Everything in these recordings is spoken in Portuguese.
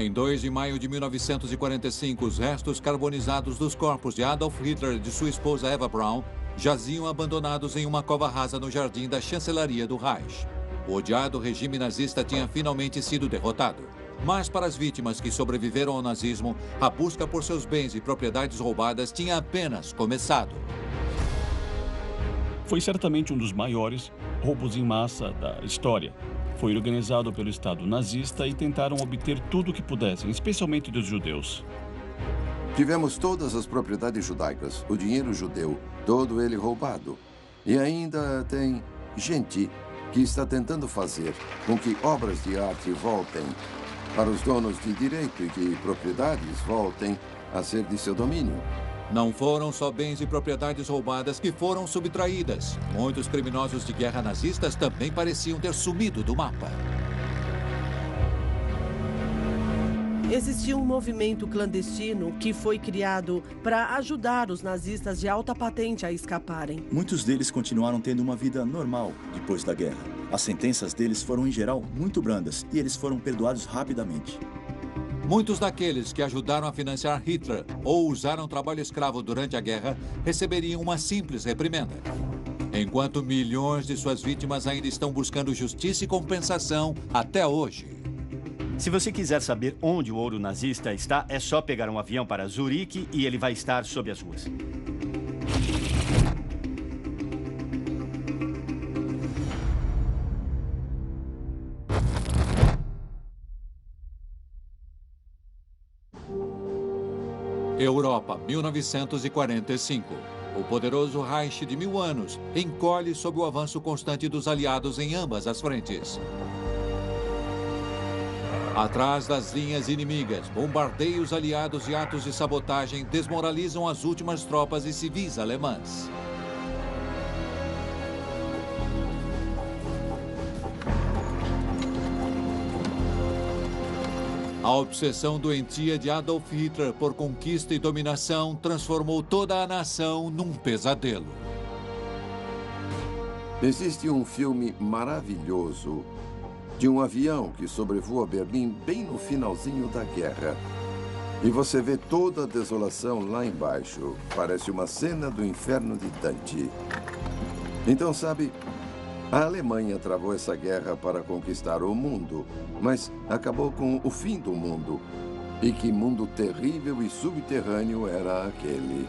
Em 2 de maio de 1945, os restos carbonizados dos corpos de Adolf Hitler e de sua esposa Eva Braun jaziam abandonados em uma cova rasa no jardim da chancelaria do Reich. O odiado regime nazista tinha finalmente sido derrotado. Mas para as vítimas que sobreviveram ao nazismo, a busca por seus bens e propriedades roubadas tinha apenas começado. Foi certamente um dos maiores roubos em massa da história. Foi organizado pelo Estado nazista e tentaram obter tudo o que pudessem, especialmente dos judeus. Tivemos todas as propriedades judaicas, o dinheiro judeu, todo ele roubado. E ainda tem gente que está tentando fazer com que obras de arte voltem para os donos de direito e que propriedades voltem a ser de seu domínio. Não foram só bens e propriedades roubadas que foram subtraídas. Muitos criminosos de guerra nazistas também pareciam ter sumido do mapa. Existia um movimento clandestino que foi criado para ajudar os nazistas de alta patente a escaparem. Muitos deles continuaram tendo uma vida normal depois da guerra. As sentenças deles foram, em geral, muito brandas e eles foram perdoados rapidamente. Muitos daqueles que ajudaram a financiar Hitler ou usaram trabalho escravo durante a guerra receberiam uma simples reprimenda. Enquanto milhões de suas vítimas ainda estão buscando justiça e compensação até hoje. Se você quiser saber onde o ouro nazista está, é só pegar um avião para Zurique e ele vai estar sob as ruas. Europa, 1945. O poderoso Reich de 1000 anos encolhe sob o avanço constante dos aliados em ambas as frentes. Atrás das linhas inimigas, bombardeios aliados e atos de sabotagem desmoralizam as últimas tropas e civis alemãs. A obsessão doentia de Adolf Hitler por conquista e dominação transformou toda a nação num pesadelo. Existe um filme maravilhoso de um avião que sobrevoa Berlim bem no finalzinho da guerra. E você vê toda a desolação lá embaixo. Parece uma cena do inferno de Dante. Então, sabe, a Alemanha travou essa guerra para conquistar o mundo, mas acabou com o fim do mundo. E que mundo terrível e subterrâneo era aquele?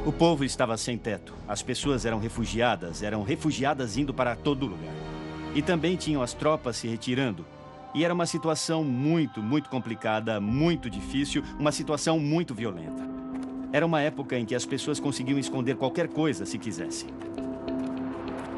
O povo estava sem teto. As pessoas eram refugiadas indo para todo lugar. E também tinham as tropas se retirando. E era uma situação muito complicada, muito difícil, uma situação muito violenta. Era uma época em que as pessoas conseguiam esconder qualquer coisa se quisessem.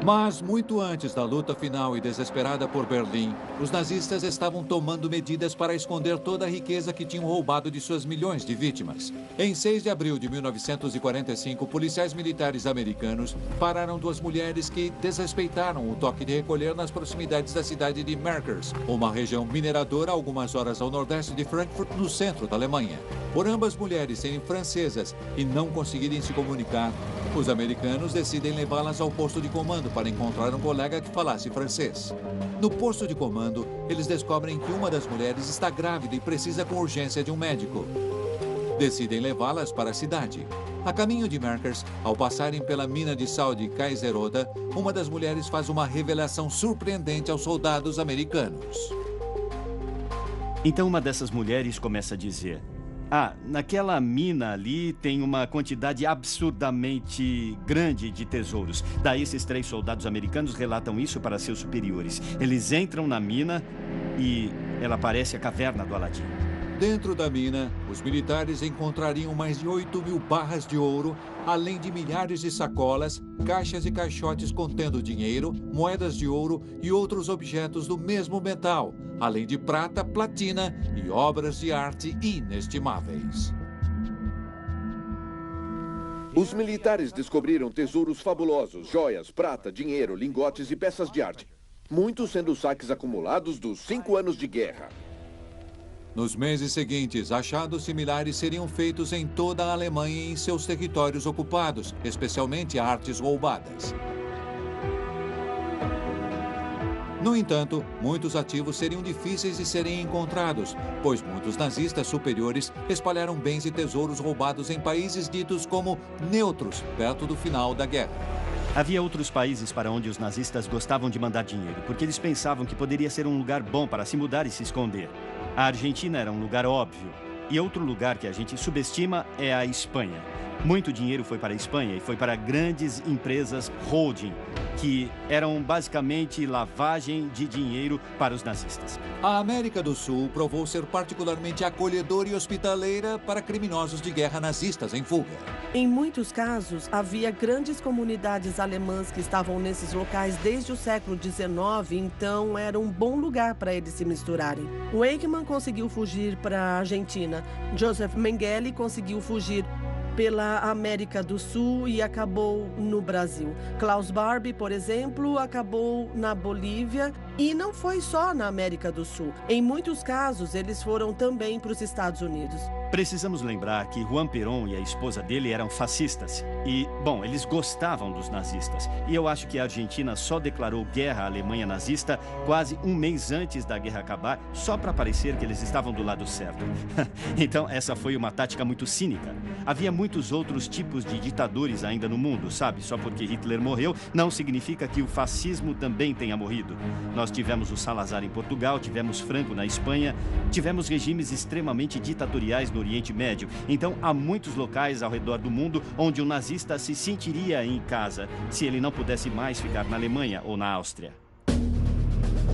Mas, muito antes da luta final e desesperada por Berlim, os nazistas estavam tomando medidas para esconder toda a riqueza que tinham roubado de suas milhões de vítimas. Em 6 de abril de 1945, policiais militares americanos pararam 2 mulheres que desrespeitaram o toque de recolher nas proximidades da cidade de Merkers, uma região mineradora a algumas horas ao nordeste de Frankfurt, no centro da Alemanha. Por ambas mulheres serem francesas e não conseguirem se comunicar, os americanos decidem levá-las ao posto de comando para encontrar um colega que falasse francês. No posto de comando, eles descobrem que uma das mulheres está grávida e precisa com urgência de um médico. Decidem levá-las para a cidade. A caminho de Merkers, ao passarem pela mina de sal de Kaiseroda, uma das mulheres faz uma revelação surpreendente aos soldados americanos. Então uma dessas mulheres começa a dizer: naquela mina ali tem uma quantidade absurdamente grande de tesouros. Daí esses 3 soldados americanos relatam isso para seus superiores. Eles entram na mina e ela parece a caverna do Aladim. Dentro da mina, os militares encontrariam mais de 8.000 barras de ouro, além de milhares de sacolas, caixas e caixotes contendo dinheiro, moedas de ouro e outros objetos do mesmo metal, além de prata, platina e obras de arte inestimáveis. Os militares descobriram tesouros fabulosos, joias, prata, dinheiro, lingotes e peças de arte. Muitos sendo saques acumulados dos 5 anos de guerra. Nos meses seguintes, achados similares seriam feitos em toda a Alemanha e em seus territórios ocupados, especialmente artes roubadas. No entanto, muitos ativos seriam difíceis de serem encontrados, pois muitos nazistas superiores espalharam bens e tesouros roubados em países ditos como neutros, perto do final da guerra. Havia outros países para onde os nazistas gostavam de mandar dinheiro, porque eles pensavam que poderia ser um lugar bom para se mudar e se esconder. A Argentina era um lugar óbvio. E outro lugar que a gente subestima é a Espanha. Muito dinheiro foi para a Espanha e foi para grandes empresas holding, que eram basicamente lavagem de dinheiro para os nazistas. A América do Sul provou ser particularmente acolhedora e hospitaleira para criminosos de guerra nazistas em fuga. Em muitos casos, havia grandes comunidades alemãs que estavam nesses locais desde o século XIX, então era um bom lugar para eles se misturarem. O Eichmann conseguiu fugir para a Argentina. Joseph Mengele conseguiu fugir pela América do Sul e acabou no Brasil. Klaus Barbie, por exemplo, acabou na Bolívia e não foi só na América do Sul. Em muitos casos, eles foram também para os Estados Unidos. Precisamos lembrar que Juan Perón e a esposa dele eram fascistas. E, bom, eles gostavam dos nazistas. E eu acho que a Argentina só declarou guerra à Alemanha nazista quase um mês antes da guerra acabar, só para parecer que eles estavam do lado certo. Então, essa foi uma tática muito cínica. Havia muitos outros tipos de ditadores ainda no mundo, sabe? Só porque Hitler morreu, não significa que o fascismo também tenha morrido. Nós tivemos o Salazar em Portugal, tivemos Franco na Espanha, tivemos regimes extremamente ditatoriais no Oriente Médio. Então, há muitos locais ao redor do mundo onde o nazista se sentiria em casa, se ele não pudesse mais ficar na Alemanha ou na Áustria.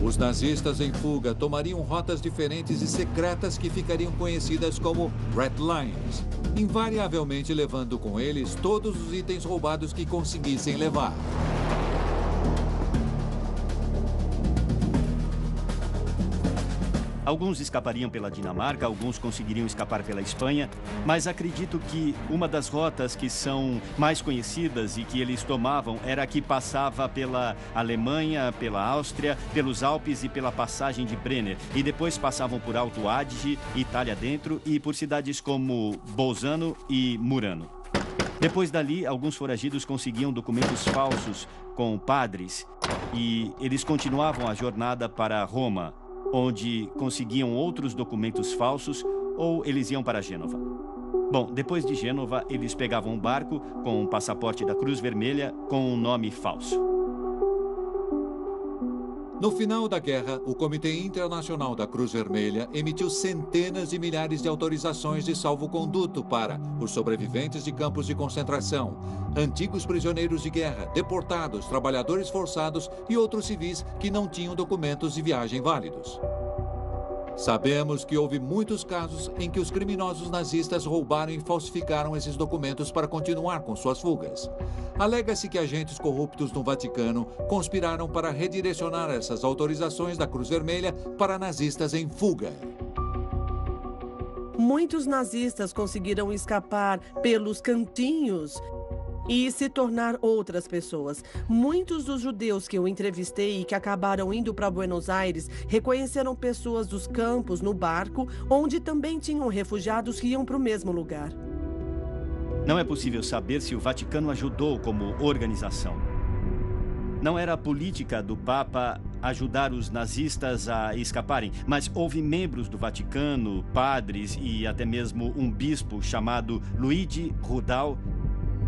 Os nazistas em fuga tomariam rotas diferentes e secretas que ficariam conhecidas como Red Lines, invariavelmente levando com eles todos os itens roubados que conseguissem levar. Alguns escapariam pela Dinamarca, alguns conseguiriam escapar pela Espanha, mas acredito que uma das rotas que são mais conhecidas e que eles tomavam era a que passava pela Alemanha, pela Áustria, pelos Alpes e pela passagem de Brenner. E depois passavam por Alto Adige, Itália dentro, e por cidades como Bolzano e Murano. Depois dali, alguns foragidos conseguiam documentos falsos com padres e eles continuavam a jornada para Roma, onde conseguiam outros documentos falsos, ou eles iam para Gênova. Bom, depois de Gênova, eles pegavam um barco com um passaporte da Cruz Vermelha com um nome falso. No final da guerra, o Comitê Internacional da Cruz Vermelha emitiu centenas de milhares de autorizações de salvo-conduto para os sobreviventes de campos de concentração, antigos prisioneiros de guerra, deportados, trabalhadores forçados e outros civis que não tinham documentos de viagem válidos. Sabemos que houve muitos casos em que os criminosos nazistas roubaram e falsificaram esses documentos para continuar com suas fugas. Alega-se que agentes corruptos no Vaticano conspiraram para redirecionar essas autorizações da Cruz Vermelha para nazistas em fuga. Muitos nazistas conseguiram escapar pelos cantinhos e se tornar outras pessoas. Muitos dos judeus que eu entrevistei e que acabaram indo para Buenos Aires reconheceram pessoas dos campos no barco, onde também tinham refugiados que iam para o mesmo lugar. Não é possível saber se o Vaticano ajudou como organização. Não era a política do Papa ajudar os nazistas a escaparem, mas houve membros do Vaticano, padres e até mesmo um bispo chamado Luigi Rudal,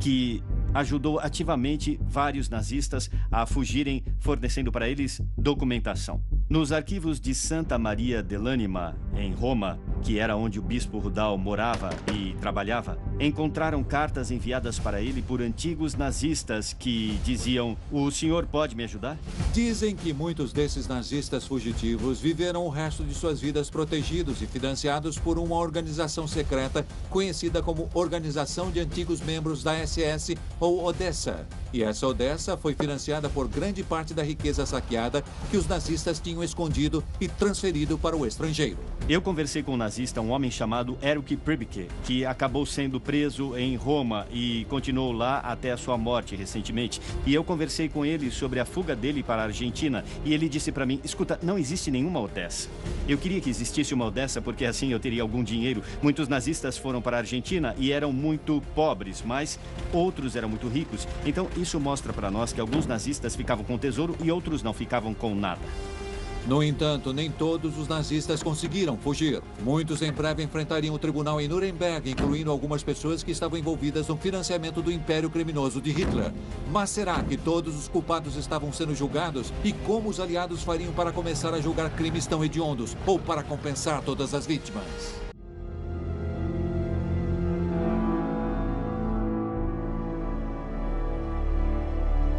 que ajudou ativamente vários nazistas a fugirem, fornecendo para eles documentação. Nos arquivos de Santa Maria dell'Anima, em Roma, que era onde o bispo Rudal morava e trabalhava, encontraram cartas enviadas para ele por antigos nazistas que diziam: "O senhor pode me ajudar?" Dizem que muitos desses nazistas fugitivos viveram o resto de suas vidas protegidos e financiados por uma organização secreta conhecida como Organização de Antigos Membros da SS ou Odessa. E essa Odessa foi financiada por grande parte da riqueza saqueada que os nazistas tinham escondido e transferido para o estrangeiro. Eu conversei com nazistas nazista um homem chamado Erich Priebke, que acabou sendo preso em Roma e continuou lá até a sua morte recentemente. E eu conversei com ele sobre a fuga dele para a Argentina e ele disse para mim, escuta, não existe nenhuma Odessa. Eu queria que existisse uma Odessa porque assim eu teria algum dinheiro. Muitos nazistas foram para a Argentina e eram muito pobres, mas outros eram muito ricos. Então isso mostra para nós que alguns nazistas ficavam com tesouro e outros não ficavam com nada. No entanto, nem todos os nazistas conseguiram fugir. Muitos em breve enfrentariam o tribunal em Nuremberg, incluindo algumas pessoas que estavam envolvidas no financiamento do império criminoso de Hitler. Mas será que todos os culpados estavam sendo julgados? E como os aliados fariam para começar a julgar crimes tão hediondos ou para compensar todas as vítimas?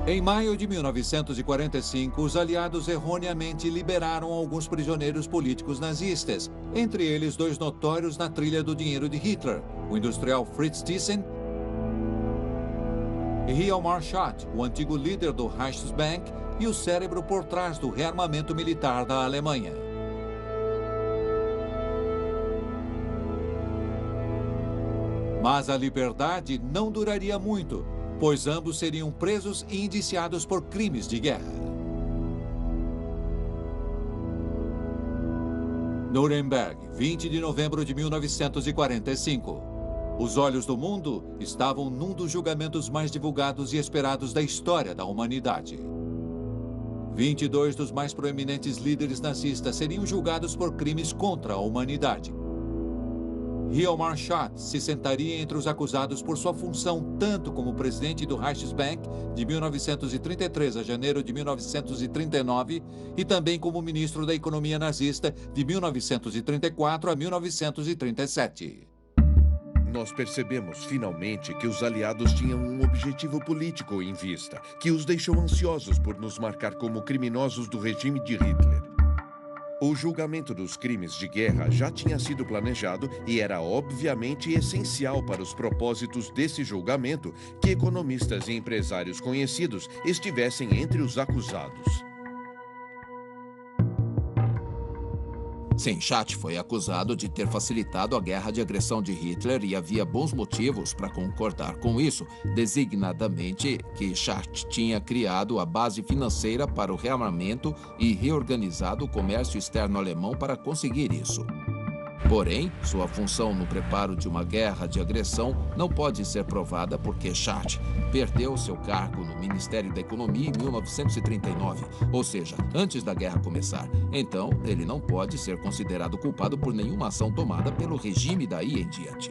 Em maio de 1945, os aliados erroneamente liberaram alguns prisioneiros políticos nazistas, entre eles 2 notórios na trilha do dinheiro de Hitler, o industrial Fritz Thyssen e Hjalmar Schacht, o antigo líder do Reichsbank e o cérebro por trás do rearmamento militar da Alemanha. Mas a liberdade não duraria muito, pois ambos seriam presos e indiciados por crimes de guerra. Nuremberg, 20 de novembro de 1945. Os olhos do mundo estavam num dos julgamentos mais divulgados e esperados da história da humanidade. 22 dos mais proeminentes líderes nazistas seriam julgados por crimes contra a humanidade. Hjalmar Schacht se sentaria entre os acusados por sua função tanto como presidente do Reichsbank de 1933 a janeiro de 1939 e também como ministro da economia nazista de 1934 a 1937. Nós percebemos finalmente que os aliados tinham um objetivo político em vista, que os deixou ansiosos por nos marcar como criminosos do regime de Hitler. O julgamento dos crimes de guerra já tinha sido planejado e era obviamente essencial para os propósitos desse julgamento que economistas e empresários conhecidos estivessem entre os acusados. Sim, Schacht foi acusado de ter facilitado a guerra de agressão de Hitler e havia bons motivos para concordar com isso, designadamente que Schacht tinha criado a base financeira para o rearmamento e reorganizado o comércio externo alemão para conseguir isso. Porém, sua função no preparo de uma guerra de agressão não pode ser provada porque Schacht perdeu seu cargo no Ministério da Economia em 1939, ou seja, antes da guerra começar. Então, ele não pode ser considerado culpado por nenhuma ação tomada pelo regime daí em diante.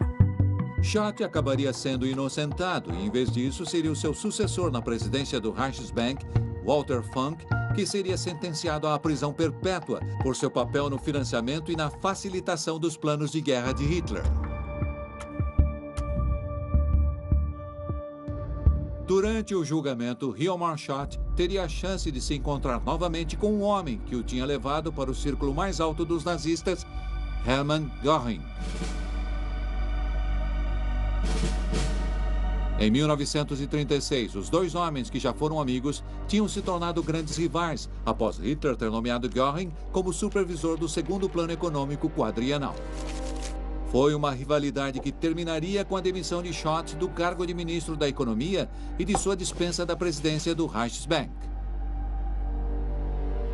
Schacht acabaria sendo inocentado e, em vez disso, seria o seu sucessor na presidência do Reichsbank, Walter Funk, que seria sentenciado à prisão perpétua por seu papel no financiamento e na facilitação dos planos de guerra de Hitler. Durante o julgamento, Hjalmar Schacht teria a chance de se encontrar novamente com um homem que o tinha levado para o círculo mais alto dos nazistas, Hermann Göring. Em 1936, os 2 homens que já foram amigos tinham se tornado grandes rivais após Hitler ter nomeado Göring como supervisor do segundo plano econômico quadrienal. Foi uma rivalidade que terminaria com a demissão de Schacht do cargo de ministro da Economia e de sua dispensa da presidência do Reichsbank.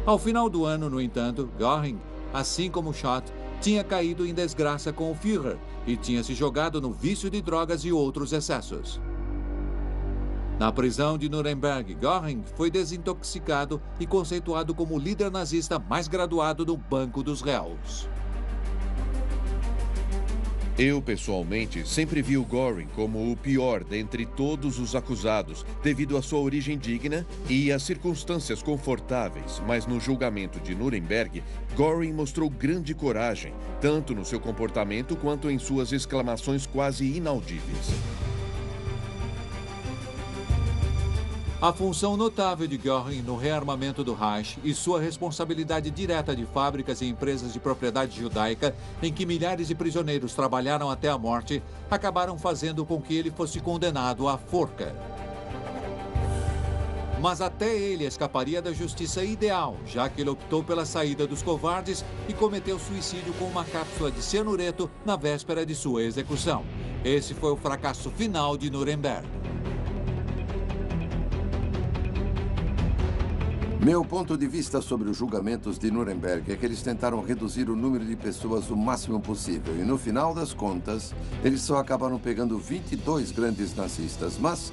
Ao final do ano, no entanto, Göring, assim como Schacht, tinha caído em desgraça com o Führer e tinha se jogado no vício de drogas e outros excessos. Na prisão de Nuremberg, Göring foi desintoxicado e conceituado como o líder nazista mais graduado do Banco dos Réus. Eu, pessoalmente, sempre vi o Göring como o pior dentre todos os acusados, devido à sua origem digna e às circunstâncias confortáveis. Mas no julgamento de Nuremberg, Göring mostrou grande coragem, tanto no seu comportamento quanto em suas exclamações quase inaudíveis. A função notável de Göring no rearmamento do Reich e sua responsabilidade direta de fábricas e empresas de propriedade judaica, em que milhares de prisioneiros trabalharam até a morte, acabaram fazendo com que ele fosse condenado à forca. Mas até ele escaparia da justiça ideal, já que ele optou pela saída dos covardes e cometeu suicídio com uma cápsula de cianureto na véspera de sua execução. Esse foi o fracasso final de Nuremberg. Meu ponto de vista sobre os julgamentos de Nuremberg é que eles tentaram reduzir o número de pessoas o máximo possível. E no final das contas, eles só acabaram pegando 22 grandes nazistas. Mas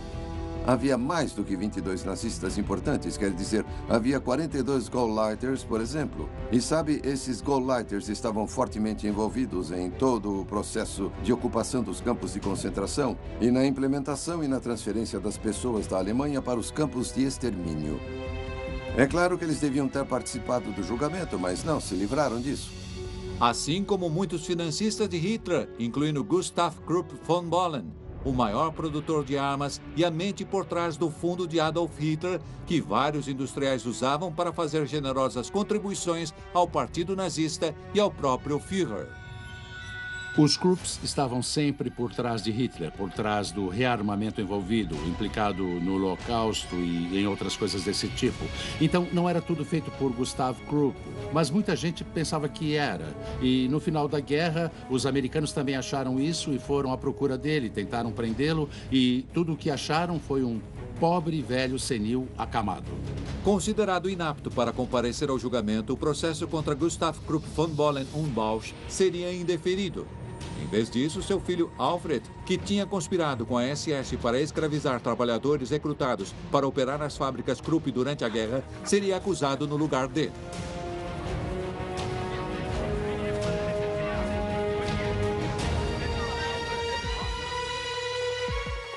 havia mais do que 22 nazistas importantes. Quer dizer, havia 42 Gauleiters, por exemplo. E sabe, esses Gauleiters estavam fortemente envolvidos em todo o processo de ocupação dos campos de concentração e na implementação e na transferência das pessoas da Alemanha para os campos de extermínio. É claro que eles deviam ter participado do julgamento, mas não se livraram disso. Assim como muitos financistas de Hitler, incluindo Gustav Krupp von Bohlen, o maior produtor de armas e a mente por trás do fundo de Adolf Hitler, que vários industriais usavam para fazer generosas contribuições ao partido nazista e ao próprio Führer. Os Krupps estavam sempre por trás de Hitler, por trás do rearmamento envolvido, implicado no Holocausto e em outras coisas desse tipo. Então, não era tudo feito por Gustav Krupp, mas muita gente pensava que era. E no final da guerra, os americanos também acharam isso e foram à procura dele, tentaram prendê-lo e tudo o que acharam foi um pobre velho senil acamado. Considerado inapto para comparecer ao julgamento, o processo contra Gustav Krupp von Bohlen und Bausch seria indeferido. Em vez disso, seu filho Alfred, que tinha conspirado com a SS para escravizar trabalhadores recrutados para operar nas fábricas Krupp durante a guerra, seria acusado no lugar dele.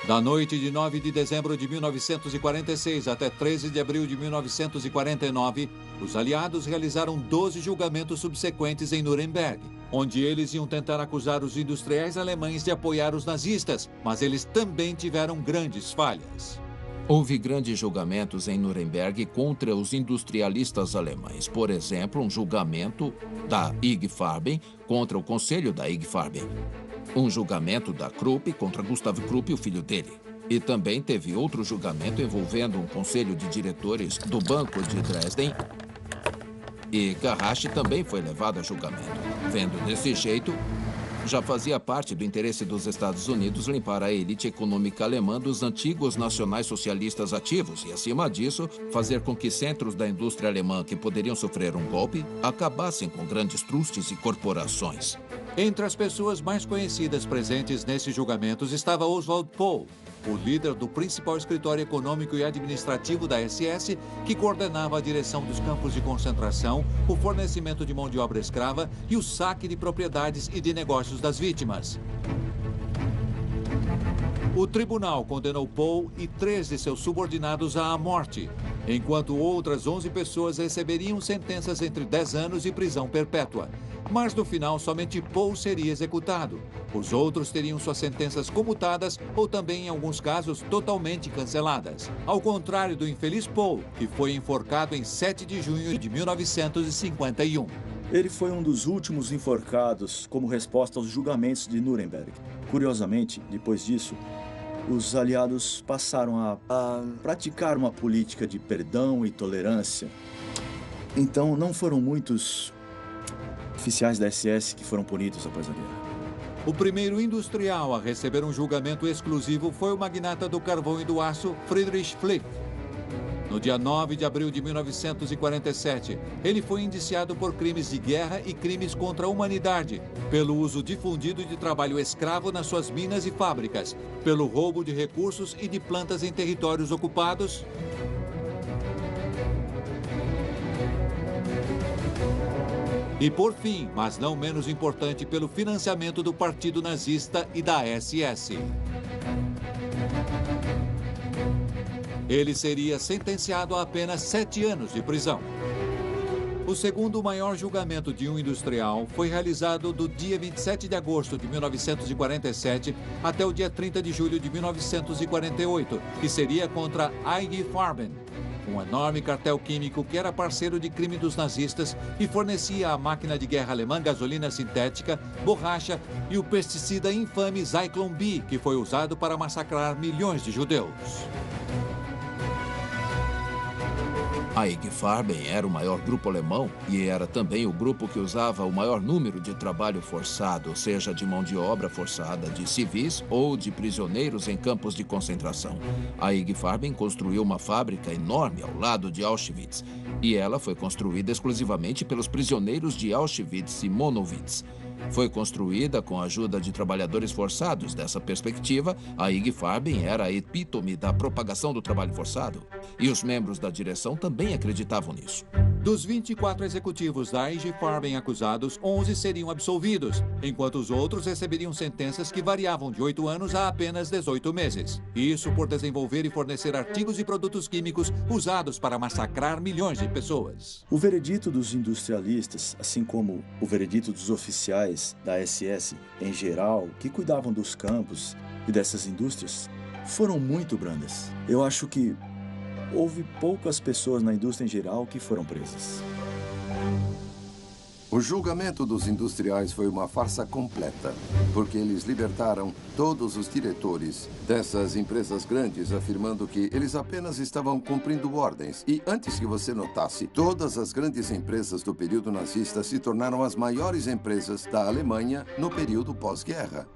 Da noite de 9 de dezembro de 1946 até 13 de abril de 1949, os aliados realizaram 12 julgamentos subsequentes em Nuremberg, onde eles iam tentar acusar os industriais alemães de apoiar os nazistas, mas eles também tiveram grandes falhas. Houve grandes julgamentos em Nuremberg contra os industrialistas alemães. Por exemplo, um julgamento da IG Farben contra o conselho da IG Farben. Um julgamento da Krupp contra Gustav Krupp e o filho dele. E também teve outro julgamento envolvendo um conselho de diretores do Banco de Dresden. E Garrasch também foi levado a julgamento. Vendo desse jeito, já fazia parte do interesse dos Estados Unidos limpar a elite econômica alemã dos antigos nacionais socialistas ativos e, acima disso, fazer com que centros da indústria alemã que poderiam sofrer um golpe acabassem com grandes trustes e corporações. Entre as pessoas mais conhecidas presentes nesses julgamentos estava Oswald Pohl, o líder do principal escritório econômico e administrativo da SS, que coordenava a direção dos campos de concentração, o fornecimento de mão de obra escrava e o saque de propriedades e de negócios das vítimas. O tribunal condenou Pohl e 3 de seus subordinados à morte, enquanto outras 11 pessoas receberiam sentenças entre 10 anos e prisão perpétua. Mas no final, somente Pohl seria executado. Os outros teriam suas sentenças comutadas ou também, em alguns casos, totalmente canceladas. Ao contrário do infeliz Pohl, que foi enforcado em 7 de junho de 1951. Ele foi um dos últimos enforcados como resposta aos julgamentos de Nuremberg. Curiosamente, depois disso, os aliados passaram a praticar uma política de perdão e tolerância. Então, não foram muitos oficiais da SS que foram punidos após a guerra. O primeiro industrial a receber um julgamento exclusivo foi o magnata do carvão e do aço, Friedrich Flick. No dia 9 de abril de 1947, ele foi indiciado por crimes de guerra e crimes contra a humanidade, pelo uso difundido de trabalho escravo nas suas minas e fábricas, pelo roubo de recursos e de plantas em territórios ocupados, e, por fim, mas não menos importante, pelo financiamento do Partido Nazista e da SS. Ele seria sentenciado a apenas 7 anos de prisão. O segundo maior julgamento de um industrial foi realizado do dia 27 de agosto de 1947 até o dia 30 de julho de 1948, que seria contra a IG Farben, um enorme cartel químico que era parceiro de crime dos nazistas e fornecia à máquina de guerra alemã gasolina sintética, borracha e o pesticida infame Zyklon B, que foi usado para massacrar milhões de judeus. A IG Farben era o maior grupo alemão e era também o grupo que usava o maior número de trabalho forçado, seja de mão de obra forçada de civis ou de prisioneiros em campos de concentração. A IG Farben construiu uma fábrica enorme ao lado de Auschwitz e ela foi construída exclusivamente pelos prisioneiros de Auschwitz e Monowitz. Foi construída com a ajuda de trabalhadores forçados. Dessa perspectiva, a IG Farben era a epítome da propagação do trabalho forçado. E os membros da direção também acreditavam nisso. Dos 24 executivos da IG Farben acusados, 11 seriam absolvidos, enquanto os outros receberiam sentenças que variavam de 8 anos a apenas 18 meses. Isso por desenvolver e fornecer artigos e produtos químicos usados para massacrar milhões de pessoas. O veredito dos industrialistas, assim como o veredito dos oficiais da SS em geral, que cuidavam dos campos e dessas indústrias, foram muito brandas. Eu acho que houve poucas pessoas na indústria em geral que foram presas. O julgamento dos industriais foi uma farsa completa, porque eles libertaram todos os diretores dessas empresas grandes, afirmando que eles apenas estavam cumprindo ordens. E antes que você notasse, todas as grandes empresas do período nazista se tornaram as maiores empresas da Alemanha no período pós-guerra.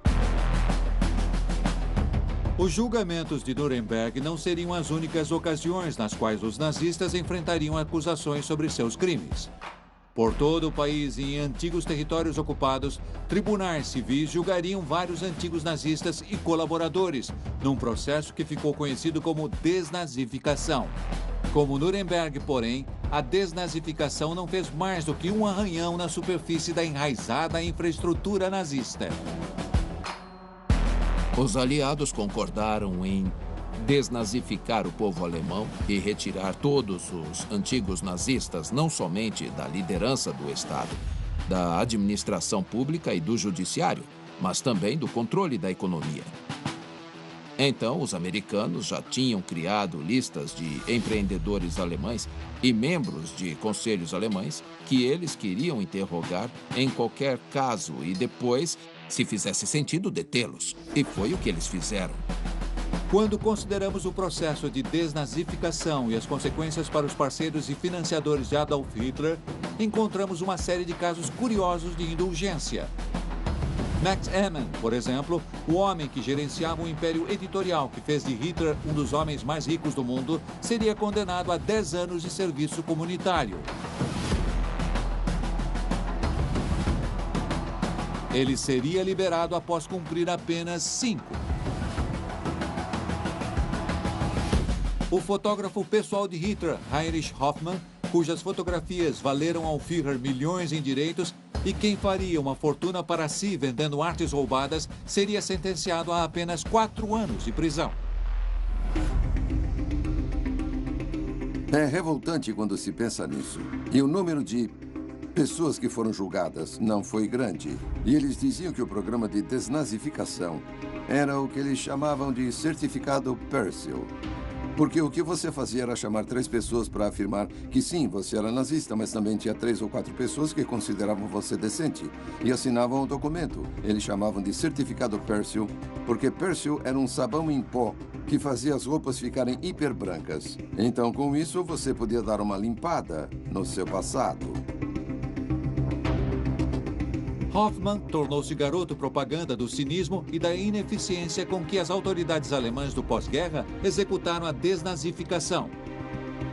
Os julgamentos de Nuremberg não seriam as únicas ocasiões nas quais os nazistas enfrentariam acusações sobre seus crimes. Por todo o país e em antigos territórios ocupados, tribunais civis julgariam vários antigos nazistas e colaboradores, num processo que ficou conhecido como desnazificação. Como Nuremberg, porém, a desnazificação não fez mais do que um arranhão na superfície da enraizada infraestrutura nazista. Os aliados concordaram em desnazificar o povo alemão e retirar todos os antigos nazistas, não somente da liderança do Estado, da administração pública e do judiciário, mas também do controle da economia. Então, os americanos já tinham criado listas de empreendedores alemães e membros de conselhos alemães que eles queriam interrogar em qualquer caso e depois, se fizesse sentido, detê-los. E foi o que eles fizeram. Quando consideramos o processo de desnazificação e as consequências para os parceiros e financiadores de Adolf Hitler, encontramos uma série de casos curiosos de indulgência. Max Ehrmann, por exemplo, o homem que gerenciava um império editorial que fez de Hitler um dos homens mais ricos do mundo, seria condenado a 10 anos de serviço comunitário. Ele seria liberado após cumprir apenas 5. O fotógrafo pessoal de Hitler, Heinrich Hoffmann, cujas fotografias valeram ao Führer milhões em direitos e quem faria uma fortuna para si vendendo artes roubadas, seria sentenciado a apenas 4 anos de prisão. É revoltante quando se pensa nisso. E o número de pessoas que foram julgadas não foi grande. E eles diziam que o programa de desnazificação era o que eles chamavam de certificado Persil. Porque o que você fazia era chamar 3 pessoas para afirmar que sim, você era nazista, mas também tinha 3 ou 4 pessoas que consideravam você decente e assinavam o documento. Eles chamavam de certificado Persil, porque Persil era um sabão em pó que fazia as roupas ficarem hiper brancas. Então, com isso, você podia dar uma limpada no seu passado. Hoffmann tornou-se garoto propaganda do cinismo e da ineficiência com que as autoridades alemãs do pós-guerra executaram a desnazificação.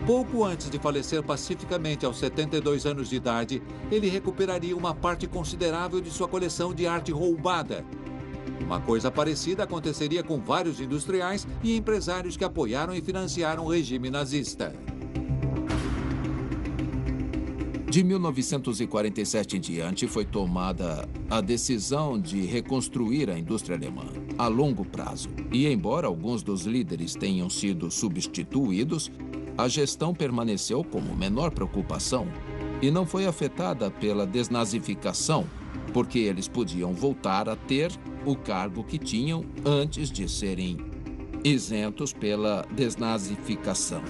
Pouco antes de falecer pacificamente aos 72 anos de idade, ele recuperaria uma parte considerável de sua coleção de arte roubada. Uma coisa parecida aconteceria com vários industriais e empresários que apoiaram e financiaram o regime nazista. De 1947 em diante, foi tomada a decisão de reconstruir a indústria alemã a longo prazo. E embora alguns dos líderes tenham sido substituídos, a gestão permaneceu como menor preocupação e não foi afetada pela desnazificação, porque eles podiam voltar a ter o cargo que tinham antes de serem isentos pela desnazificação.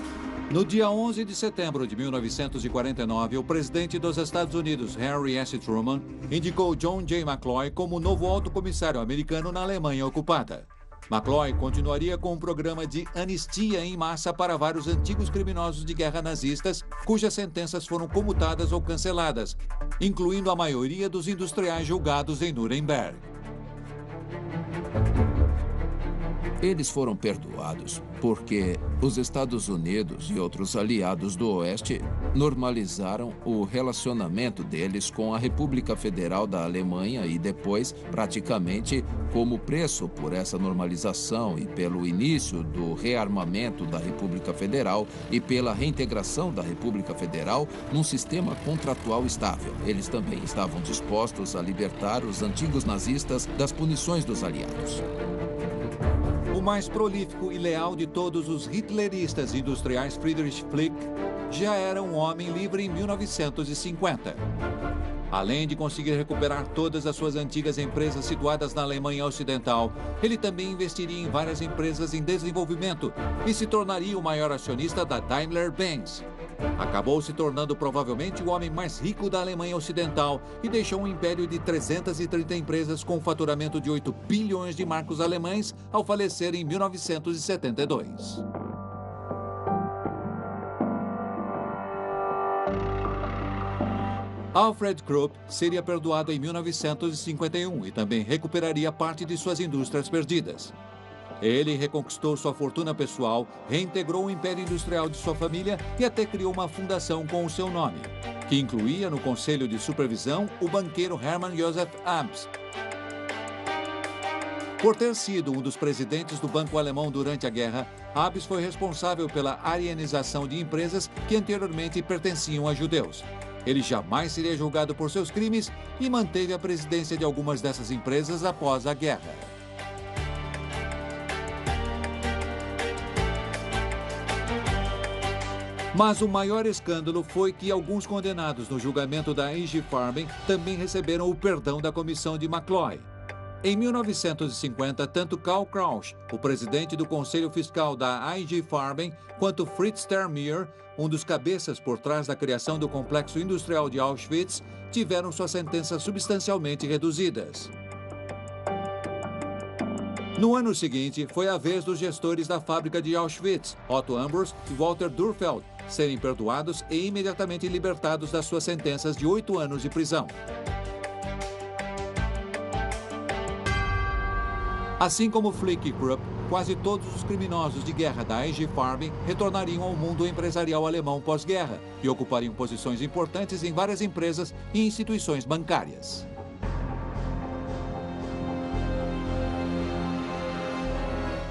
No dia 11 de setembro de 1949, o presidente dos Estados Unidos, Harry S. Truman, indicou John J. McCloy como novo alto comissário americano na Alemanha ocupada. McCloy continuaria com um programa de anistia em massa para vários antigos criminosos de guerra nazistas, cujas sentenças foram comutadas ou canceladas, incluindo a maioria dos industriais julgados em Nuremberg. Eles foram perdoados porque os Estados Unidos e outros aliados do Oeste normalizaram o relacionamento deles com a República Federal da Alemanha e depois, praticamente, como preço por essa normalização e pelo início do rearmamento da República Federal e pela reintegração da República Federal num sistema contratual estável. Eles também estavam dispostos a libertar os antigos nazistas das punições dos aliados. O mais prolífico e leal de todos os hitleristas industriais, Friedrich Flick, já era um homem livre em 1950. Além de conseguir recuperar todas as suas antigas empresas situadas na Alemanha Ocidental, ele também investiria em várias empresas em desenvolvimento e se tornaria o maior acionista da Daimler-Benz. Acabou se tornando provavelmente o homem mais rico da Alemanha Ocidental e deixou um império de 330 empresas com um faturamento de 8 bilhões de marcos alemães ao falecer em 1972. Alfred Krupp seria perdoado em 1951 e também recuperaria parte de suas indústrias perdidas. Ele reconquistou sua fortuna pessoal, reintegrou o império industrial de sua família e até criou uma fundação com o seu nome, que incluía no conselho de supervisão o banqueiro Hermann Josef Abs. Por ter sido um dos presidentes do Banco Alemão durante a guerra, Abs foi responsável pela arianização de empresas que anteriormente pertenciam a judeus. Ele jamais seria julgado por seus crimes e manteve a presidência de algumas dessas empresas após a guerra. Mas o maior escândalo foi que alguns condenados no julgamento da IG Farben também receberam o perdão da comissão de McCloy. Em 1950, tanto Karl Krauss, o presidente do Conselho Fiscal da IG Farben, quanto Fritz Termeer, um dos cabeças por trás da criação do complexo industrial de Auschwitz, tiveram suas sentenças substancialmente reduzidas. No ano seguinte, foi a vez dos gestores da fábrica de Auschwitz, Otto Ambros e Walter Durfeld, serem perdoados e imediatamente libertados das suas sentenças de 8 anos de prisão. Assim como Flick e Krupp, quase todos os criminosos de guerra da IG Farben retornariam ao mundo empresarial alemão pós-guerra e ocupariam posições importantes em várias empresas e instituições bancárias.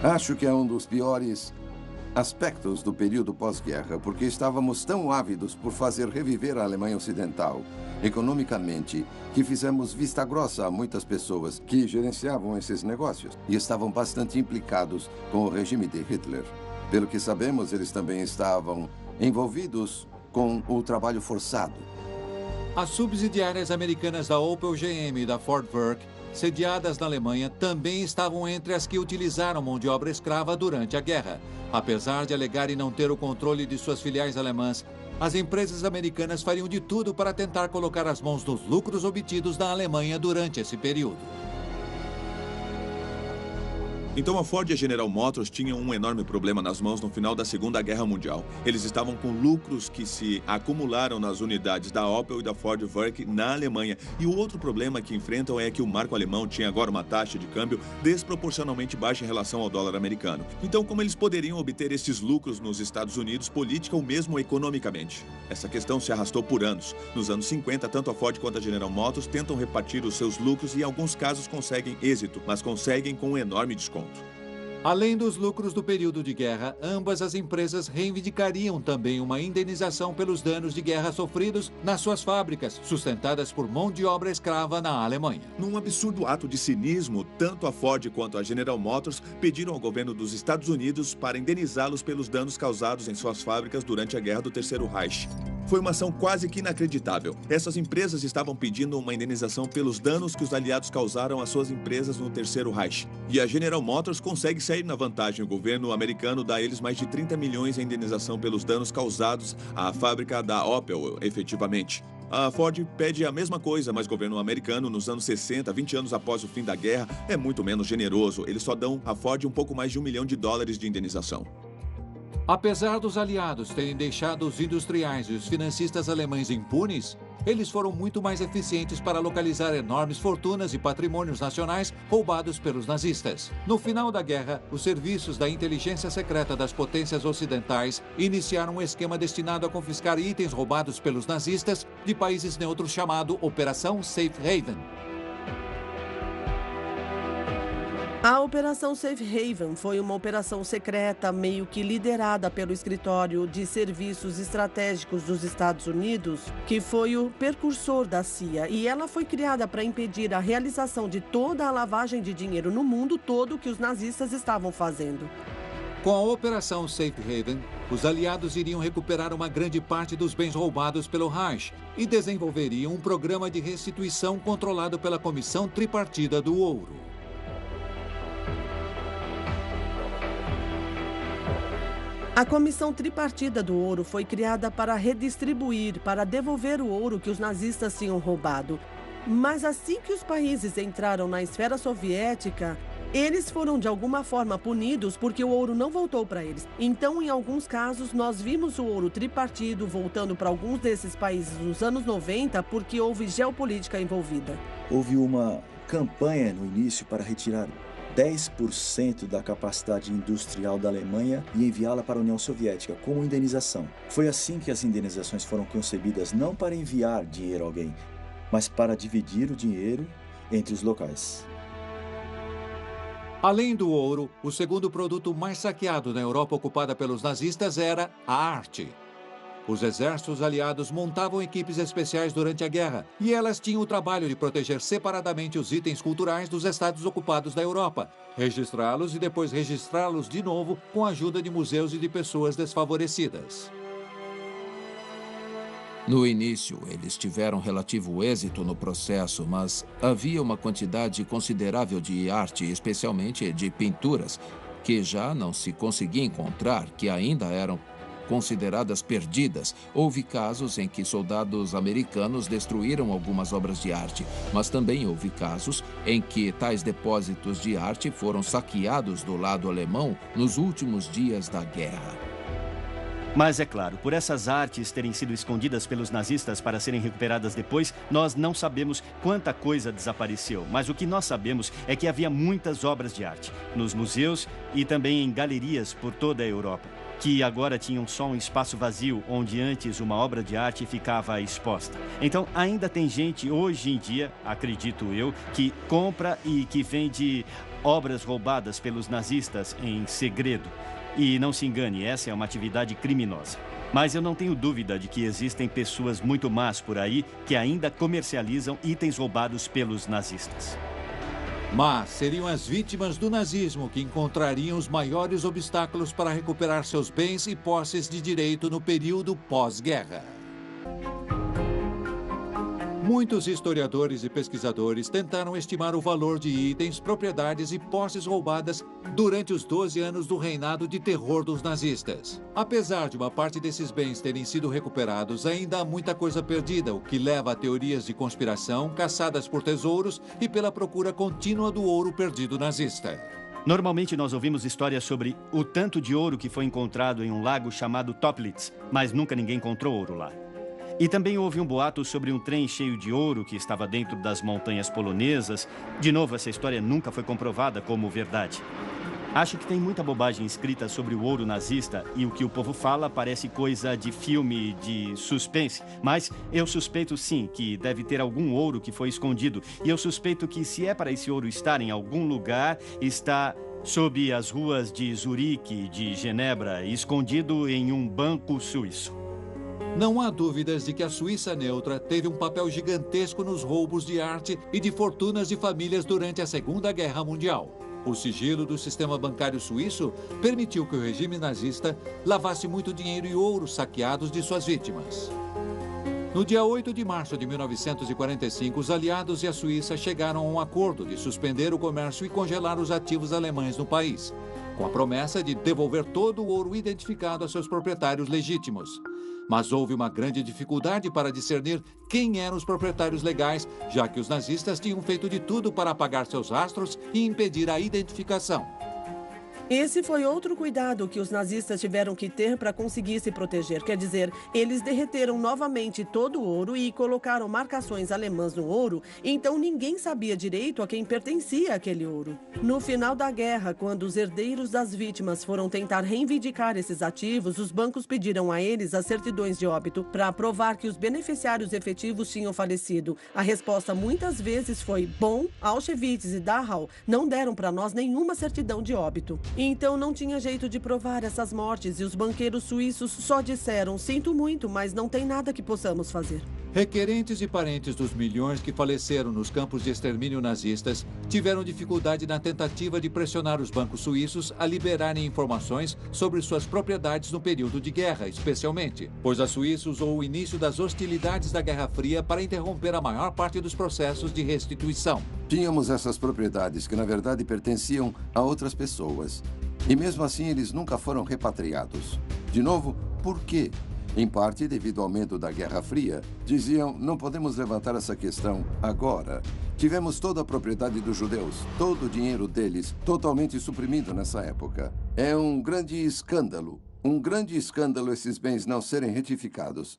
Acho que é um dos piores aspectos do período pós-guerra, porque estávamos tão ávidos por fazer reviver a Alemanha Ocidental economicamente, que fizemos vista grossa a muitas pessoas que gerenciavam esses negócios e estavam bastante implicados com o regime de Hitler. Pelo que sabemos, eles também estavam envolvidos com o trabalho forçado. As subsidiárias americanas da Opel GM e da Ford Werk, sediadas na Alemanha, também estavam entre as que utilizaram mão de obra escrava durante a guerra. Apesar de alegarem não ter o controle de suas filiais alemãs, as empresas americanas fariam de tudo para tentar colocar as mãos nos lucros obtidos na Alemanha durante esse período. Então a Ford e a General Motors tinham um enorme problema nas mãos no final da Segunda Guerra Mundial. Eles estavam com lucros que se acumularam nas unidades da Opel e da Ford Werk na Alemanha. E o outro problema que enfrentam é que o marco alemão tinha agora uma taxa de câmbio desproporcionalmente baixa em relação ao dólar americano. Então, como eles poderiam obter esses lucros nos Estados Unidos, política ou mesmo economicamente? Essa questão se arrastou por anos. Nos anos 50, tanto a Ford quanto a General Motors tentam repartir os seus lucros e em alguns casos conseguem êxito, mas conseguem com um enorme desconto. Além dos lucros do período de guerra, ambas as empresas reivindicariam também uma indenização pelos danos de guerra sofridos nas suas fábricas, sustentadas por mão de obra escrava na Alemanha. Num absurdo ato de cinismo, tanto a Ford quanto a General Motors pediram ao governo dos Estados Unidos para indenizá-los pelos danos causados em suas fábricas durante a Guerra do Terceiro Reich. Foi uma ação quase que inacreditável. Essas empresas estavam pedindo uma indenização pelos danos que os aliados causaram às suas empresas no Terceiro Reich. E a General Motors consegue sair na vantagem. O governo americano dá a eles mais de 30 milhões em indenização pelos danos causados à fábrica da Opel, efetivamente. A Ford pede a mesma coisa, mas o governo americano, nos anos 60, 20 anos após o fim da guerra, é muito menos generoso. Eles só dão à Ford um pouco mais de $1 milhão de indenização. Apesar dos aliados terem deixado os industriais e os financistas alemães impunes, eles foram muito mais eficientes para localizar enormes fortunas e patrimônios nacionais roubados pelos nazistas. No final da guerra, os serviços da inteligência secreta das potências ocidentais iniciaram um esquema destinado a confiscar itens roubados pelos nazistas de países neutros chamado Operação Safe Haven. A Operação Safe Haven foi uma operação secreta meio que liderada pelo Escritório de Serviços Estratégicos dos Estados Unidos, que foi o precursor da CIA, e ela foi criada para impedir a realização de toda a lavagem de dinheiro no mundo todo que os nazistas estavam fazendo. Com a Operação Safe Haven, os aliados iriam recuperar uma grande parte dos bens roubados pelo Reich e desenvolveriam um programa de restituição controlado pela Comissão Tripartida do Ouro. A Comissão Tripartida do Ouro foi criada para redistribuir, para devolver o ouro que os nazistas tinham roubado. Mas assim que os países entraram na esfera soviética, eles foram de alguma forma punidos porque o ouro não voltou para eles. Então, em alguns casos, nós vimos o ouro tripartido voltando para alguns desses países nos anos 90 porque houve geopolítica envolvida. Houve uma campanha no início para retirar 10% da capacidade industrial da Alemanha e enviá-la para a União Soviética como indenização. Foi assim que as indenizações foram concebidas, não para enviar dinheiro a alguém, mas para dividir o dinheiro entre os locais. Além do ouro, o segundo produto mais saqueado na Europa ocupada pelos nazistas era a arte. Os exércitos aliados montavam equipes especiais durante a guerra e elas tinham o trabalho de proteger separadamente os itens culturais dos estados ocupados da Europa, registrá-los e depois registrá-los de novo com a ajuda de museus e de pessoas desfavorecidas. No início, eles tiveram relativo êxito no processo, mas havia uma quantidade considerável de arte, especialmente de pinturas, que já não se conseguia encontrar, que ainda eram consideradas perdidas. Houve casos em que soldados americanos destruíram algumas obras de arte, mas também houve casos em que tais depósitos de arte foram saqueados do lado alemão nos últimos dias da guerra. Mas é claro, por essas artes terem sido escondidas pelos nazistas para serem recuperadas depois, nós não sabemos quanta coisa desapareceu. Mas o que nós sabemos é que havia muitas obras de arte nos museus e também em galerias por toda a Europa, que agora tinham só um espaço vazio, onde antes uma obra de arte ficava exposta. Então, ainda tem gente hoje em dia, acredito eu, que compra e que vende obras roubadas pelos nazistas em segredo. E não se engane, essa é uma atividade criminosa. Mas eu não tenho dúvida de que existem pessoas muito más por aí que ainda comercializam itens roubados pelos nazistas. Mas seriam as vítimas do nazismo que encontrariam os maiores obstáculos para recuperar seus bens e posses de direito no período pós-guerra. Muitos historiadores e pesquisadores tentaram estimar o valor de itens, propriedades e posses roubadas durante os 12 anos do reinado de terror dos nazistas. Apesar de uma parte desses bens terem sido recuperados, ainda há muita coisa perdida, o que leva a teorias de conspiração, caçadas por tesouros e pela procura contínua do ouro perdido nazista. Normalmente nós ouvimos histórias sobre o tanto de ouro que foi encontrado em um lago chamado Toplitz, mas nunca ninguém encontrou ouro lá. E também houve um boato sobre um trem cheio de ouro que estava dentro das montanhas polonesas. De novo, essa história nunca foi comprovada como verdade. Acho que tem muita bobagem escrita sobre o ouro nazista e o que o povo fala parece coisa de filme de suspense. Mas eu suspeito sim que deve ter algum ouro que foi escondido. E eu suspeito que se é para esse ouro estar em algum lugar, está sob as ruas de Zurique, de Genebra, escondido em um banco suíço. Não há dúvidas de que a Suíça neutra teve um papel gigantesco nos roubos de arte e de fortunas de famílias durante a Segunda Guerra Mundial. O sigilo do sistema bancário suíço permitiu que o regime nazista lavasse muito dinheiro e ouro saqueados de suas vítimas. No dia 8 de março de 1945, os aliados e a Suíça chegaram a um acordo de suspender o comércio e congelar os ativos alemães no país, com a promessa de devolver todo o ouro identificado a seus proprietários legítimos. Mas houve uma grande dificuldade para discernir quem eram os proprietários legais, já que os nazistas tinham feito de tudo para apagar seus rastros e impedir a identificação. Esse foi outro cuidado que os nazistas tiveram que ter para conseguir se proteger. Quer dizer, eles derreteram novamente todo o ouro e colocaram marcações alemãs no ouro, então ninguém sabia direito a quem pertencia aquele ouro. No final da guerra, quando os herdeiros das vítimas foram tentar reivindicar esses ativos, os bancos pediram a eles as certidões de óbito para provar que os beneficiários efetivos tinham falecido. A resposta muitas vezes foi: bom, Auschwitz e Dachau não deram para nós nenhuma certidão de óbito. Então não tinha jeito de provar essas mortes e os banqueiros suíços só disseram: sinto muito, mas não tem nada que possamos fazer. Requerentes e parentes dos milhões que faleceram nos campos de extermínio nazistas tiveram dificuldade na tentativa de pressionar os bancos suíços a liberarem informações sobre suas propriedades no período de guerra, especialmente, pois a Suíça usou o início das hostilidades da Guerra Fria para interromper a maior parte dos processos de restituição. Tínhamos essas propriedades que, na verdade, pertenciam a outras pessoas. E mesmo assim, eles nunca foram repatriados. De novo, por quê? Em parte devido ao medo da Guerra Fria. Diziam: não podemos levantar essa questão agora. Tivemos toda a propriedade dos judeus, todo o dinheiro deles, totalmente suprimido nessa época. É um grande escândalo. Um grande escândalo esses bens não serem retificados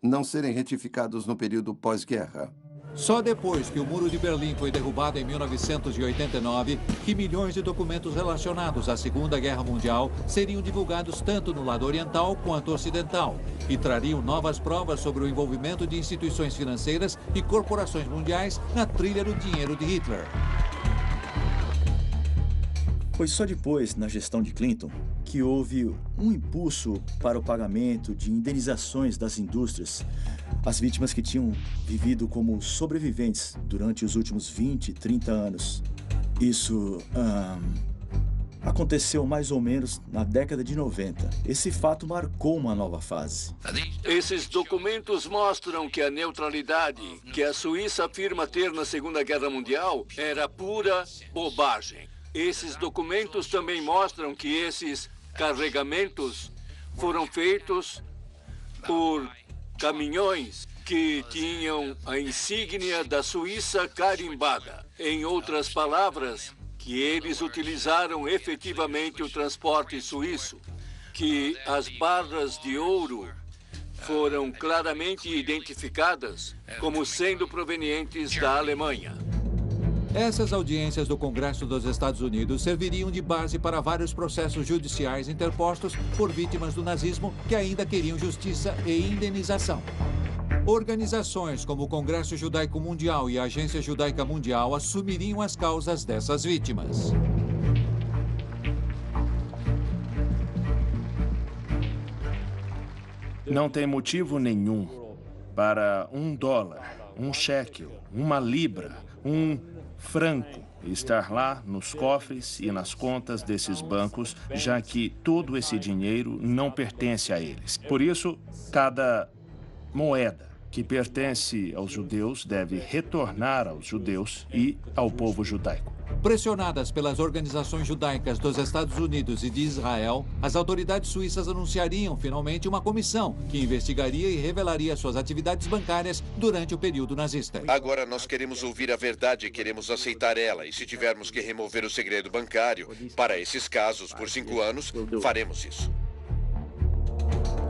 no período pós-guerra. Só depois que o Muro de Berlim foi derrubado em 1989, que milhões de documentos relacionados à Segunda Guerra Mundial seriam divulgados tanto no lado oriental quanto ocidental e trariam novas provas sobre o envolvimento de instituições financeiras e corporações mundiais na trilha do dinheiro de Hitler. Foi só depois, na gestão de Clinton, que houve um impulso para o pagamento de indenizações das indústrias às vítimas que tinham vivido como sobreviventes durante os últimos 20, 30 anos. Isso aconteceu mais ou menos na década de 90. Esse fato marcou uma nova fase. Esses documentos mostram que a neutralidade que a Suíça afirma ter na Segunda Guerra Mundial era pura bobagem. Esses documentos também mostram que esses carregamentos foram feitos por caminhões que tinham a insígnia da Suíça carimbada. Em outras palavras, que eles utilizaram efetivamente o transporte suíço, que as barras de ouro foram claramente identificadas como sendo provenientes da Alemanha. Essas audiências do Congresso dos Estados Unidos serviriam de base para vários processos judiciais interpostos por vítimas do nazismo que ainda queriam justiça e indenização. Organizações como o Congresso Judaico Mundial e a Agência Judaica Mundial assumiriam as causas dessas vítimas. Não tem motivo nenhum para $1, um shekel, uma libra, um franco estar lá nos cofres e nas contas desses bancos, já que todo esse dinheiro não pertence a eles. Por isso, cada moeda que pertence aos judeus deve retornar aos judeus e ao povo judaico. Pressionadas pelas organizações judaicas dos Estados Unidos e de Israel, as autoridades suíças anunciariam finalmente uma comissão que investigaria e revelaria suas atividades bancárias durante o período nazista. Agora nós queremos ouvir a verdade e queremos aceitar ela. E se tivermos que remover o segredo bancário para esses casos por 5 anos, faremos isso.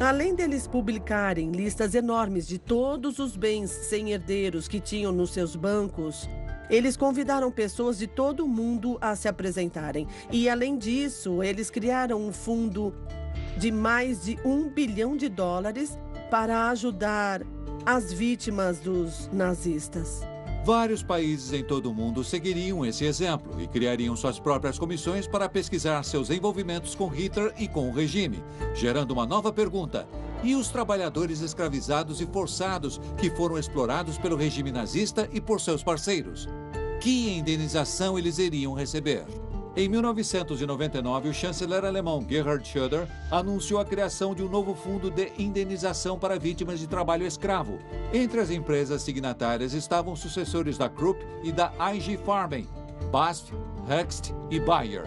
Além deles publicarem listas enormes de todos os bens sem herdeiros que tinham nos seus bancos, eles convidaram pessoas de todo o mundo a se apresentarem. E, além disso, eles criaram um fundo de mais de $1 bilhão para ajudar as vítimas dos nazistas. Vários países em todo o mundo seguiriam esse exemplo e criariam suas próprias comissões para pesquisar seus envolvimentos com Hitler e com o regime, gerando uma nova pergunta: e os trabalhadores escravizados e forçados que foram explorados pelo regime nazista e por seus parceiros? Que indenização eles iriam receber? Em 1999, o chanceler alemão Gerhard Schröder anunciou a criação de um novo fundo de indenização para vítimas de trabalho escravo. Entre as empresas signatárias estavam sucessores da Krupp e da IG Farben, BASF, Hext e Bayer.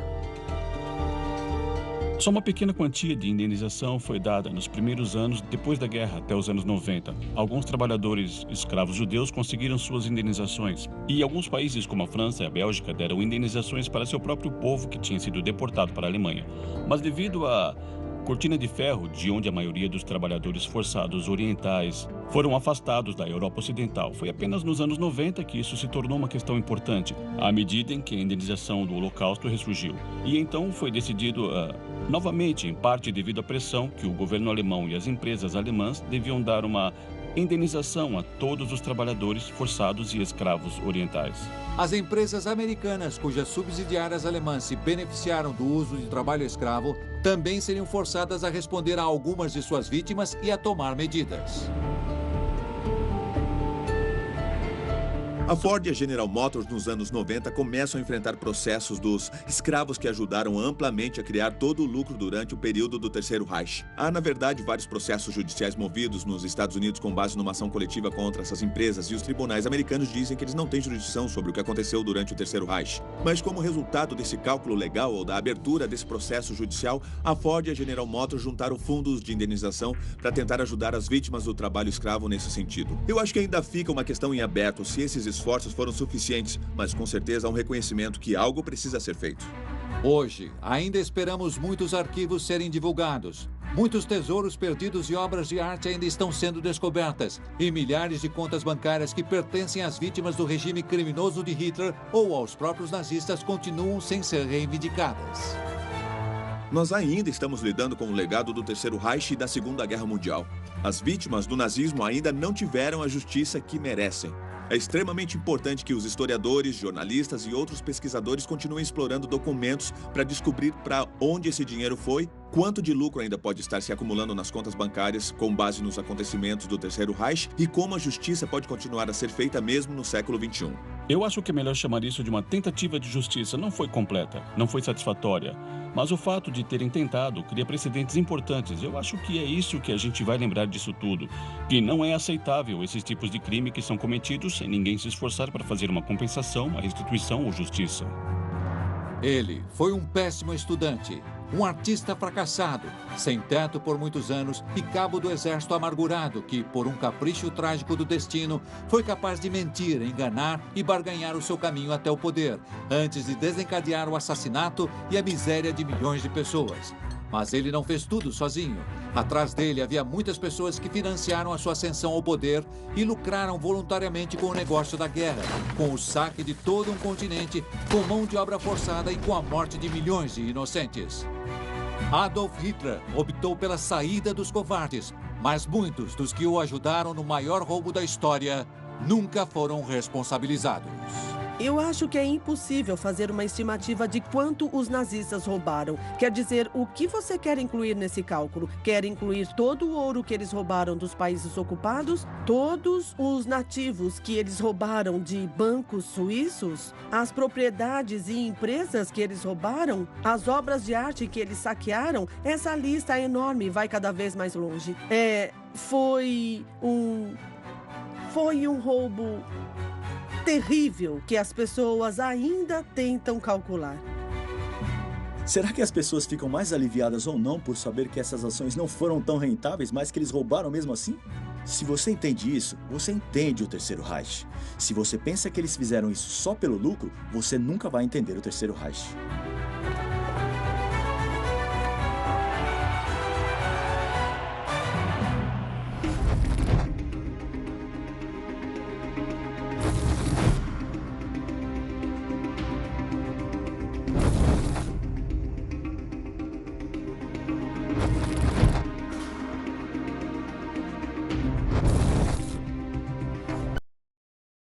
Só uma pequena quantia de indenização foi dada nos primeiros anos depois da guerra, até os anos 90. Alguns trabalhadores escravos judeus conseguiram suas indenizações. E alguns países, como a França e a Bélgica, deram indenizações para seu próprio povo que tinha sido deportado para a Alemanha. Mas devido à cortina de ferro, de onde a maioria dos trabalhadores forçados orientais foram afastados da Europa Ocidental, foi apenas nos anos 90 que isso se tornou uma questão importante, à medida em que a indenização do Holocausto ressurgiu. E então foi decidido, novamente, em parte devido à pressão, que o governo alemão e as empresas alemãs deviam dar uma indenização a todos os trabalhadores forçados e escravos orientais. As empresas americanas cujas subsidiárias alemãs se beneficiaram do uso de trabalho escravo também seriam forçadas a responder a algumas de suas vítimas e a tomar medidas. A Ford e a General Motors nos anos 90 começam a enfrentar processos dos escravos que ajudaram amplamente a criar todo o lucro durante o período do Terceiro Reich. Há, na verdade, vários processos judiciais movidos nos Estados Unidos com base numa ação coletiva contra essas empresas, e os tribunais americanos dizem que eles não têm jurisdição sobre o que aconteceu durante o Terceiro Reich. Mas como resultado desse cálculo legal ou da abertura desse processo judicial, a Ford e a General Motors juntaram fundos de indenização para tentar ajudar as vítimas do trabalho escravo nesse sentido. Eu acho que ainda fica uma questão em aberto se esses esforços foram suficientes, mas com certeza há um reconhecimento que algo precisa ser feito. Hoje, ainda esperamos muitos arquivos serem divulgados. Muitos tesouros perdidos e obras de arte ainda estão sendo descobertas. E milhares de contas bancárias que pertencem às vítimas do regime criminoso de Hitler ou aos próprios nazistas continuam sem ser reivindicadas. Nós ainda estamos lidando com o legado do Terceiro Reich e da Segunda Guerra Mundial. As vítimas do nazismo ainda não tiveram a justiça que merecem. É extremamente importante que os historiadores, jornalistas e outros pesquisadores continuem explorando documentos para descobrir para onde esse dinheiro foi, quanto de lucro ainda pode estar se acumulando nas contas bancárias com base nos acontecimentos do Terceiro Reich e como a justiça pode continuar a ser feita mesmo no século XXI. Eu acho que é melhor chamar isso de uma tentativa de justiça. Não foi completa, não foi satisfatória. Mas o fato de terem tentado cria precedentes importantes. Eu acho que é isso que a gente vai lembrar disso tudo. Que não é aceitável esses tipos de crime que são cometidos sem ninguém se esforçar para fazer uma compensação, uma restituição ou justiça. Ele foi um péssimo estudante, um artista fracassado, sem teto por muitos anos e cabo do exército amargurado que, por um capricho trágico do destino, foi capaz de mentir, enganar e barganhar o seu caminho até o poder, antes de desencadear o assassinato e a miséria de milhões de pessoas. Mas ele não fez tudo sozinho. Atrás dele havia muitas pessoas que financiaram a sua ascensão ao poder e lucraram voluntariamente com o negócio da guerra, com o saque de todo um continente, com mão de obra forçada e com a morte de milhões de inocentes. Adolf Hitler optou pela saída dos covardes, mas muitos dos que o ajudaram no maior roubo da história nunca foram responsabilizados. Eu acho que é impossível fazer uma estimativa de quanto os nazistas roubaram. Quer dizer, o que você quer incluir nesse cálculo? Quer incluir todo o ouro que eles roubaram dos países ocupados? Todos os nativos que eles roubaram de bancos suíços? As propriedades e empresas que eles roubaram? As obras de arte que eles saquearam? Essa lista é enorme e vai cada vez mais longe. Foi um roubo terrível que as pessoas ainda tentam calcular. Será que as pessoas ficam mais aliviadas ou não por saber que essas ações não foram tão rentáveis, mas que eles roubaram mesmo assim? Se você entende isso, você entende o Terceiro Reich. Se você pensa que eles fizeram isso só pelo lucro, você nunca vai entender o Terceiro Reich.